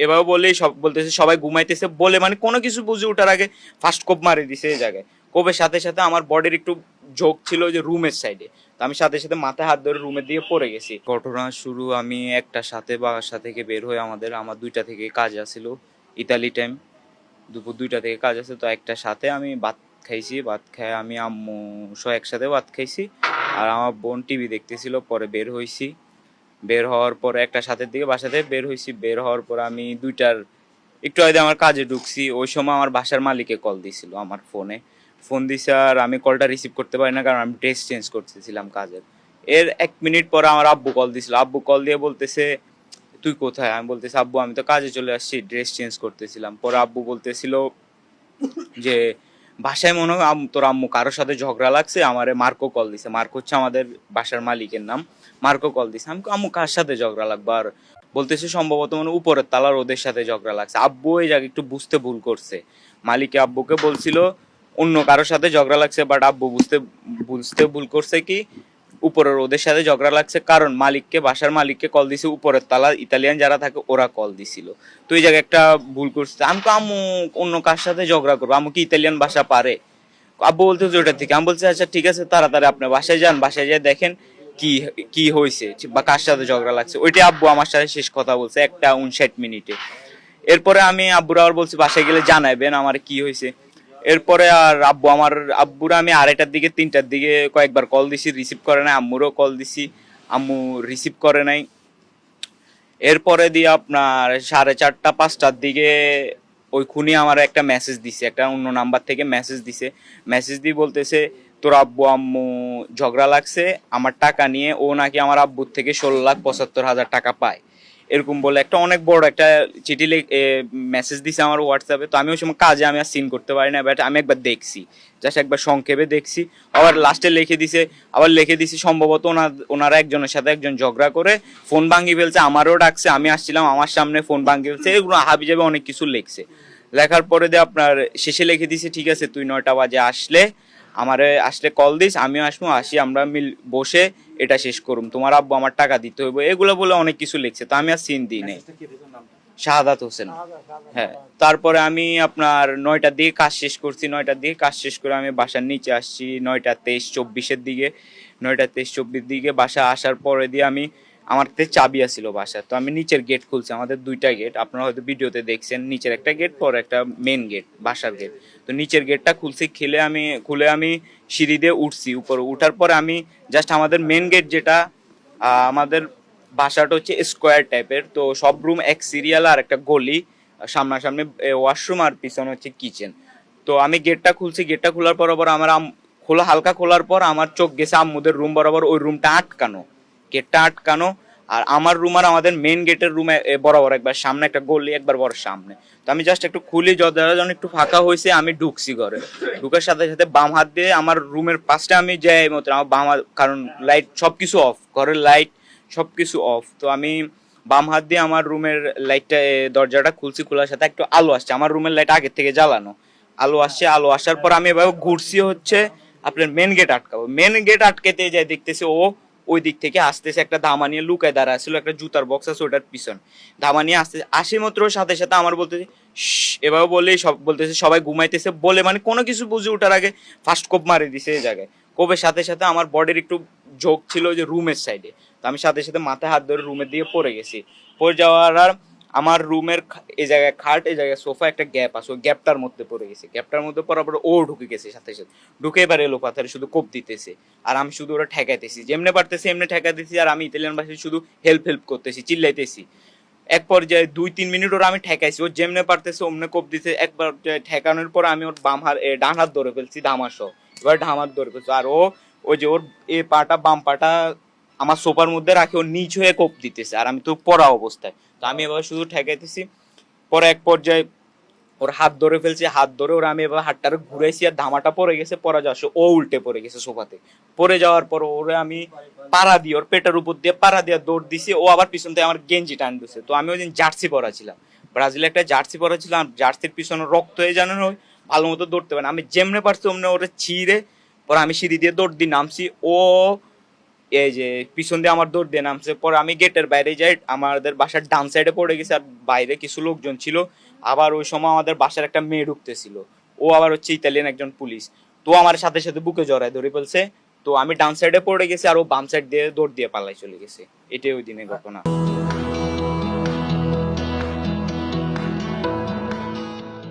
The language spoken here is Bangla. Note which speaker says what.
Speaker 1: এভাবে বলেই সব বলতেছে সবাই ঘুমাইতেছে বলে মানে কোনো কিছু বুঝে ওঠার আগে ফার্স্ট কোপ মারি দিছে এই জায়গায়। কোপের সাথে সাথে আমার বডির একটু ঝোঁক ছিল যে রুমের সাইডে, তো আমি সাথে সাথে মাথায় হাত ধরে রুমের দিকে পড়ে গেছি। ঘটনা শুরু আমি একটা সাথে বাসা থেকে বের হয়ে আমার 2টা থেকে কাজ আসছিল, ইতালি টাইম, দুপুর 2টা থেকে কাজ আছে। তো একটা সাথে আমি ভাত খাইছি, ভাত খাই আমি আম্মু সহ একসাথে ভাত খাইছি। আর আমার বোন টিভি দেখতেছিল, পরে বের হইছি। বের হওয়ার পরে একটা সাথের দিকে বাসাতে বের হইছি। বের হওয়ার পর আমি 2টার একটু আগে আমার কাজে ঢুকছি। ওই সময় আমার বাসার মালিকে কল দিছিল আমার ফোনে, ফোন দিছে। আর আমি কলটা রিসিভ করতে পারি না, কারণ আমি ড্রেস চেঞ্জ করতেছিলাম কাজের। এর 1 মিনিট পরে আমার আব্বু কল দিছিল। আব্বু কল দিয়ে বলতেছে তুই কোথায়? আমি বলতেছি আব্বু আমি তো কাজে চলে আসছি, ড্রেস চেঞ্জ করতেছিলাম। পরে আব্বু বলতেছিল যে বাসায় মনে হয় তোর আম্মু কারোর সাথে ঝগড়া লাগছে, আমারে মার্কো কল দিছে। মার্কো হচ্ছে আমাদের বাসার মালিকের নাম। মার্কো কল দিছে। আমি আম্মু কার সাথে ঝগড়া লাগবে? আর বলতেছে সম্ভবত মানে উপরের তালার ওদের সাথে ঝগড়া লাগছে। আব্বু এই জায়গায় একটু বুঝতে ভুল করছে। মালিকে আব্বুকে বলছিল অন্য কারোর সাথে ঝগড়া লাগছে, বাট আব্বু বুঝতে বুঝতে ভুল করছে কি উপরের ওদের সাথে ঝগড়া লাগছে, কারণ মালিককে বাসার মালিককে কল দিছে উপরের তালা ইতালিয়ান যারা থাকে ওরা কল দিছিল। তো এই জায়গায় একটা ভুল করছে। আমি তো আম্মু অন্য কার সাথে ঝগড়া করবো, আম্মু কি ইতালিয়ান ভাষা পারে? আব্বু বলতে ওইটা থেকে। আমি বলছি আচ্ছা ঠিক আছে, তাড়াতাড়ি আপনার বাসায় যান, বাসায় যেয়ে দেখেন কি কি হয়েছে বা কার সাথে ঝগড়া লাগছে। ওইটা আব্বু আমার সাথে শেষ কথা বলছে 1:59। এরপরে আমি আব্বুরা আবার বলছি বাসায় গেলে জানাবেন আমার কি হয়েছে। এরপরে আর আব্বুরা আমি 2:30টার দিকে 3টার দিকে কয়েকবার কল দিছি, রিসিভ করে নাই। আম্মুরও কল দিছি, আম্মু রিসিভ করে নাই। এরপরে দিয়ে আপনার 4:30-5টার দিকে ওই খুনি আমার একটা মেসেজ দিছে, একটা অন্য নাম্বার থেকে মেসেজ দিছে। মেসেজ দিয়ে বলতেছে তোর আব্বু আম্মু ঝগড়া লাগছে আমার টাকা নিয়ে, ও নাকি আমার আব্বুর থেকে 16,75,000 টাকা পায়, এরকম বলে একটা অনেক বড় একটা চিঠি মেসেজ দিছে আমার হোয়াটসঅ্যাপে। তো আমি ওই সময় কাজে আমি আর সিন করতে পারি না, বাট আমি একবার দেখছি, জাস্ট একবার সংক্ষেপে দেখছি। আবার লাস্টে লিখে দিছি সম্ভবত ওনারা একজনের সাথে একজন ঝগড়া করে ফোন ভাঙি ফেলছে, আমারও ডাকছে, আমি আসছিলাম, আমার সামনে ফোন ভাঙি ফেলছে, এগুলো হাবি যাবে অনেক কিছু লিখছে। লেখার পরে দিয়ে আপনার শেষে লিখে দিছে ঠিক আছে তুই 9টা বাজে আসলে কল দিস, আমিও আসবো, আসি আমরা বসে এটা শেষ করুম, তোমার আব্বু আমার টাকা দিতে হইব, এগুলো বলে অনেক কিছু লিখছে। তো আমি আর সিন দিই নাই। শাহাদাত হোসেন। হ্যাঁ, তারপরে আমি আপনার 9টার দিকে কাজ শেষ করছি। 9টার দিকে কাজ শেষ করে আমি বাসার নিচে আসছি 9:23-24-এর দিকে। 9:23-24 দিকে বাসা আসার পরে দিয়ে আমার চাবি আসছিল বাসার। তো আমি নিচের গেট খুলছি, আমাদের 2টা গেট, আপনারা হয়তো ভিডিওতে দেখছেন, নিচের একটা গেট পর একটা মেন গেট, বাসার গেট। তো নিচের গেটটা খুলছি, খুলে আমি সিঁড়ি দিয়ে উঠছি উপরে। উঠার পরে আমি জাস্ট আমাদের মেন গেট যেটা, আমাদের বাসাটা হচ্ছে স্কোয়ার টাইপের, তো সব রুম এক সিরিয়াল আর একটা গলি, সামনাসামনি ওয়াশরুম আর পিছনে হচ্ছে কিচেন। তো আমি গেটটা খুলছি, গেটটা খোলার পর আমার হালকা খোলার পর আমার চোখ গেছে আম্মুদের রুম বরাবর, ওই রুমটা আটকানো, গেটটা আটকানো। আর আমার রুম আর আমাদের মেন গেটের রুমে বরাবর একবার সামনে একটা গলি, একবার বড় সামনে। তো আমি জাস্ট একটু খুলি, যখন একটু ফাঁকা হয়েছে আমি ঢুকছি ঘরে। ঢুকার সাথে সাথে বাম হাত দিয়ে আমার রুমের পাশে আমি যাই মতো আমার বাম হাত, কারণ লাইট সবকিছু অফ, ঘরের লাইট সবকিছু অফ। তো আমি বাম হাত দিয়ে আমার রুমের লাইটটা দরজাটা খুলছি, খোলার সাথে একটু আলো আসছে, আমার রুমের লাইট আগে থেকে জ্বালানো, আলো আসছে। আলো আসার পর আমি এভাবে ঘুরছি হচ্ছে আপনার মেন গেট আটকাবো। মেন গেট আটকেতে যাই দেখতেছি ও ওই দিক থেকে আসতেছে, একটা ধামা নিয়ে লুকায় দাঁড়া ছিল, একটা জুতার বক্স আছে ওটার পিছন, ধামা নিয়ে আসতেছে। আসি মাত্র সাথে সাথে আমার বলতেছে এভাবে বলেই বলতেছে সবাই ঘুমাইতেছে বলে মানে কোনো কিছু বুঝে ওঠার আগে ফার্স্ট কোপ মারি দিছে এই জায়গায়। কোপের সাথে সাথে আমার বডির একটু ঝোঁক ছিল যে রুমের সাইডে, তো আমি সাথে সাথে মাথায় হাত ধরে রুমের দিকে পড়ে গেছি। পড়ে যাওয়ার আর আমার রুমের এই জায়গায় খাট, এই জায়গায় সোফা, একটা গ্যাপ আছে, ওই গ্যাপটার মধ্যে পড়ে গেছে। গ্যাপটার মধ্যে পড়ার পর ও ঢুকে গেছে সাথে সাথে, ঢুকে এবার এলো পাথারে শুধু কোপ দিতেছে। আর আমি শুধু ওরা ঠেকাইতেছি, যেমনে পারতেছি এমনি ঠেকাইতেছি। আর আমি ইতালিয়ান ভাষায় শুধু হেল্প করতেছি, চিল্লাইতেছি। এক পর্যায়ে 2-3 মিনিট ওরা আমি ঠেকাইছি, ও যেমনে পারতেছে অমনে কোপ দিতে। একবার ঠেকানোর পর আমি ওর ডান হাত ধরে ফেলছি ধামাসহ, এবার হাত ধরে ফেলছি। আর ওই যে ওর বাম পাটা আমার সোফার মধ্যে রাখে ও নিচ হয়ে কোপ দিতেছে, আর আমি তো পড়া অবস্থায়। তো আমি এবার শুধু ঠেকাইতেছি। পরে এক পর্যায়ে ওর হাত ধরে ফেলছে, হাত ধরে ওরা আমি এবার হাতটারে ঘুরাইছি, আর ধামাটা পড়ে গেছে। পড়া যাওয়া ও উল্টে পড়ে গেছে সোফাতে। পড়ে যাওয়ার পর ওরে আমি পাড়া দিয়ে, ওর পেটের উপর দিয়ে পাড়া দিয়ে দৌড় দিছি। ও আবার পিছন থেকে আমার গেঞ্জি টান দিছে। তো আমি ওই দিন জার্সি পরা ছিলাম, ব্রাজিলে একটা জার্সি পরা ছিলাম, জার্সির পিছনে রক্ত হয়ে জানেন ওই ভালো মতো দৌড়তে পারে। আমি যেমনে পারছি অমনে ওরে ছিঁড়ে পরে আমি সিঁড়ি দিয়ে দৌড় দিয়ে নামছি। ও এই যে পিছন দিয়ে আমার দৌড় দিয়ে নামছে, পরে আমি গেটের বাইরে যাই, আমাদের বাসার ডান সাইডে পড়ে গেছে, আর বাইরে কিছু লোকজন ছিল। আবার ওই সময় আমাদের বাসার একটা মেয়ে ঢুকতেছিল, ও আবার হচ্ছে ইতালিয়ান একজন পুলিশ, তো আমার সাথে সাথে বুকে জড়ায় ধরে ফেলছে। তো আমি ডান সাইডে পড়ে গেছি আর ও বাম সাইড দিয়ে দৌড় দিয়ে পালাই চলে গেছে। এটাই ওই দিনের ঘটনা।